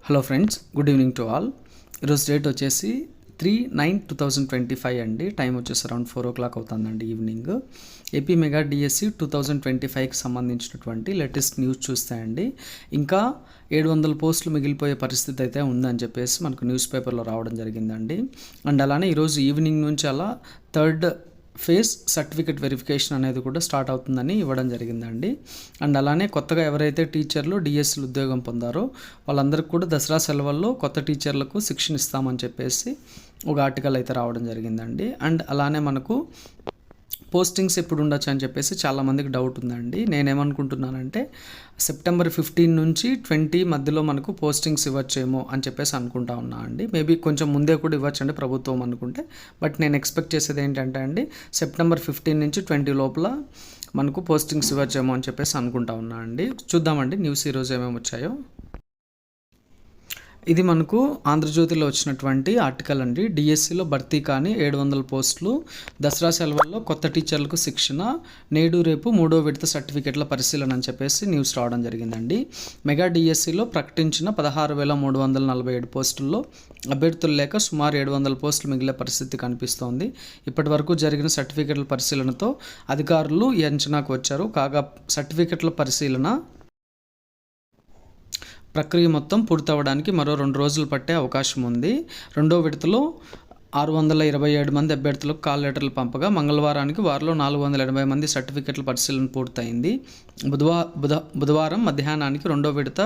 Hello friends, good evening to all. ఈరోజు date వచ్చేసి 3/9/2025 అండి. టైం వచ్చేసి అరౌండ్ 4 o'clock అవుతుందండి ఈవినింగ్. ఏపీ మెగా డిఎస్సి 2025కి సంబంధించినటువంటి లేటెస్ట్ న్యూస్ చూస్తే అండి, ఇంకా 700 పోస్టులు మిగిలిపోయే పరిస్థితి అయితే ఉందని చెప్పేసి మనకు న్యూస్ పేపర్లో రావడం జరిగిందండి. అండ్ అలానే ఈరోజు ఈవినింగ్ నుంచి అలా థర్డ్ ఫేజ్ సర్టిఫికేట్ వెరిఫికేషన్ అనేది కూడా స్టార్ట్ అవుతుందని ఇవ్వడం జరిగిందండి. అండ్ అలానే కొత్తగా ఎవరైతే టీచర్లు డిఎస్సీలు ఉద్యోగం పొందారో వాళ్ళందరికీ కూడా దసరా సెలవుల్లో కొత్త టీచర్లకు శిక్షణ ఇస్తామని చెప్పేసి ఒక ఆర్టికల్ అయితే రావడం జరిగిందండి. అండ్ అలానే మనకు పోస్టింగ్స్ ఎప్పుడు ఉండొచ్చు అని చెప్పేసి చాలామందికి డౌట్ ఉందండి. నేనేమనుకుంటున్నానంటే సెప్టెంబర్ 15 నుంచి 20 మధ్యలో మనకు పోస్టింగ్స్ ఇవ్వచ్చేమో అని చెప్పేసి అనుకుంటా ఉన్నా అండి. మేబీ కొంచెం ముందే కూడా ఇవ్వచ్చండి ప్రభుత్వం అనుకుంటే. బట్ నేను ఎక్స్పెక్ట్ చేసేది ఏంటంటే అండి, సెప్టెంబర్ 15 నుంచి 20 లోపల మనకు పోస్టింగ్స్ ఇవ్వచ్చేమో అని చెప్పేసి అనుకుంటా ఉన్నా అండి. చూద్దామండి న్యూస్ ఈరోజు ఏమేమి వచ్చాయో. ఇది మనకు ఆంధ్రజ్యోతిలో వచ్చినటువంటి ఆర్టికల్ అండి. డిఎస్సిలో భర్తీ కానీ 700 పోస్టులు, దసరా సెలవుల్లో కొత్త టీచర్లకు శిక్షణ, నేడు రేపు 3వ విడత సర్టిఫికెట్ల పరిశీలన అని చెప్పేసి న్యూస్ రావడం జరిగిందండి. మెగా డిఎస్సిలో ప్రకటించిన 16,347 పోస్టుల్లో అభ్యర్థులు లేక సుమారు 700 పోస్టులు మిగిలే పరిస్థితి కనిపిస్తోంది. ఇప్పటి వరకు జరిగిన సర్టిఫికెట్ల పరిశీలనతో అధికారులు ఈ అంచనాకు వచ్చారు. కాగా సర్టిఫికెట్ల పరిశీలన ప్రక్రియ మొత్తం పూర్తవడానికి మరో 2 రోజులు పట్టే అవకాశం ఉంది. రెండో విడతలో 627 మంది అభ్యర్థులకు కాల్ లెటర్లు పంపగా మంగళవారానికి వారిలో 480 మంది సర్టిఫికెట్ల పరిశీలన పూర్తయింది. బుధవారం మధ్యాహ్నానికి రెండో విడత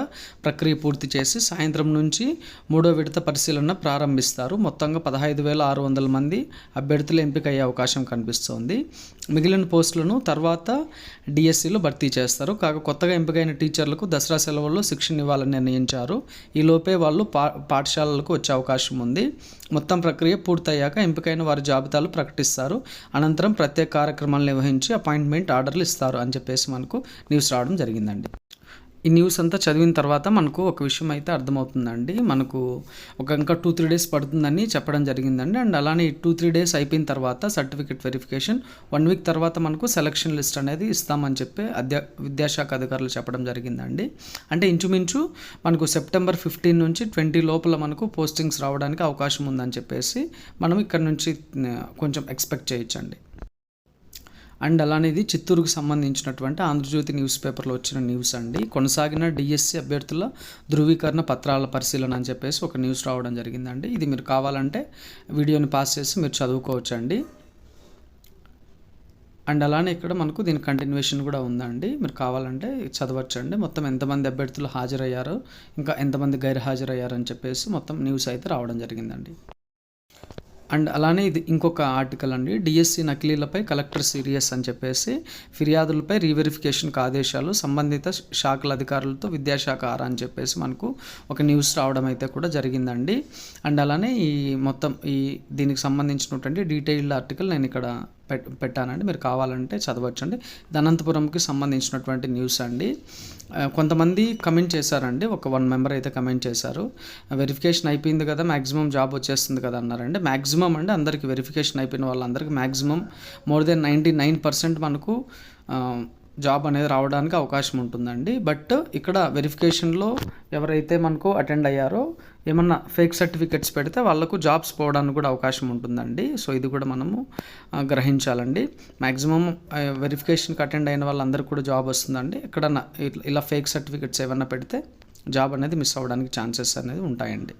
ప్రక్రియ పూర్తి చేసి సాయంత్రం నుంచి 3వ విడత పరిశీలన ప్రారంభిస్తారు. మొత్తంగా 15,600 మంది అభ్యర్థులు ఎంపిక అయ్యే అవకాశం కనిపిస్తోంది. మిగిలిన పోస్టులను తర్వాత డిఎస్సిలో భర్తీ చేస్తారు. కాగా కొత్తగా ఎంపికైన టీచర్లకు దసరా సెలవుల్లో శిక్షణ ఇవ్వాలని నిర్ణయించారు. ఈలోపే వాళ్ళు పాఠశాలలకు వచ్చే అవకాశం ఉంది. మొత్తం ప్రక్రియ పూర్తయ్యాక ఎంపికైన వారి జాబితాలు ప్రకటిస్తారు. అనంతరం ప్రత్యేక కార్యక్రమాలు నిర్వహించి అపాయింట్మెంట్ ఆర్డర్లు ఇస్తారు అని చెప్పేసి మనకు న్యూస్ రావడం జరిగిందండి. ఈ న్యూస్ అంతా చదివిన తర్వాత మనకు ఒక విషయం అయితే అర్థమవుతుందండి. మనకు ఇంకా 2-3 డేస్ పడుతుందని చెప్పడం జరిగిందండి. అండ్ అలానే 2-3 డేస్ అయిపోయిన తర్వాత సర్టిఫికేట్ వెరిఫికేషన్ 1 వీక్ తర్వాత మనకు సెలక్షన్ లిస్ట్ అనేది ఇస్తామని చెప్పి విద్యాశాఖ అధికారులు చెప్పడం జరిగిందండి. అంటే ఇంచుమించు మనకు సెప్టెంబర్ 15 నుంచి 20 లోపల మనకు పోస్టింగ్స్ రావడానికి అవకాశం ఉందని చెప్పేసి మనం ఇక్కడ నుంచి కొంచెం ఎక్స్పెక్ట్ చేయొచ్చండి. అండ్ అలానే ఇది చిత్తూరుకు సంబంధించినటువంటి ఆంధ్రజ్యోతి న్యూస్ పేపర్లో వచ్చిన న్యూస్ అండి. కొనసాగిన డిఎస్సి అభ్యర్థుల ధృవీకరణ పత్రాల పరిశీలన అని చెప్పేసి ఒక న్యూస్ రావడం జరిగిందండి. ఇది మీరు కావాలంటే వీడియోని పాస్ చేసి మీరు చదువుకోవచ్చండి. అండ్ అలానే ఇక్కడ మనకు దీని కంటిన్యూషన్ కూడా ఉందండి. మీరు కావాలంటే చదవచ్చండి. మొత్తం ఎంతమంది అభ్యర్థులు హాజరయ్యారో, ఇంకా ఎంతమంది గైర్ హాజరయ్యారో అని చెప్పేసి మొత్తం న్యూస్ అయితే రావడం జరిగిందండి. అండ్ అలానే ఇది ఇంకొక ఆర్టికల్ అండి. డిఎస్సి నకిలీలపై కలెక్టర్ సీరియస్ అని చెప్పేసి ఫిర్యాదులపై రీవెరిఫికేషన్కి ఆదేశాలు, సంబంధిత శాఖల అధికారులతో విద్యాశాఖ ఆరా అని చెప్పేసి మనకు ఒక న్యూస్ రావడం అయితే కూడా జరిగిందండి. అండ్ అలానే ఈ మొత్తం దీనికి సంబంధించినటువంటి డీటెయిల్డ్ ఆర్టికల్ నేను ఇక్కడ పెట్టానండి. మీరు కావాలంటే చదవచ్చండి. అనంతపురంకి సంబంధించినటువంటి న్యూస్ అండి. కొంతమంది కమెంట్ చేశారండి. ఒక 1 మెంబర్ అయితే కమెంట్ చేశారు, వెరిఫికేషన్ అయిపోయింది కదా, మ్యాక్సిమం జాబ్ వచ్చేస్తుంది కదా అన్నారండి. మ్యాక్సిమం అండి అందరికీ వెరిఫికేషన్ అయిపోయిన వాళ్ళందరికీ మ్యాక్సిమం మోర్ దెన్ 99% మనకు జాబ్ అనేది రావడానికి అవకాశం ఉంటుందండి. బట్ ఇక్కడ వెరిఫికేషన్లో ఎవరైతే మనకు అటెండ్ అయ్యారో ఏమన్నా ఫేక్ సర్టిఫికెట్స్ పెడితే వాళ్ళకు జాబ్స్ పోవడానికి కూడా అవకాశం ఉంటుందండి. సో ఇది కూడా మనము గ్రహించాలండి. మ్యాక్సిమం వెరిఫికేషన్కి అటెండ్ అయిన వాళ్ళందరికీ కూడా జాబ్ వస్తుందండి. ఎక్కడన్నా ఇలా ఫేక్ సర్టిఫికెట్స్ ఏమన్నా పెడితే జాబ్ అనేది మిస్ అవ్వడానికి ఛాన్సెస్ అనేది ఉంటాయండి.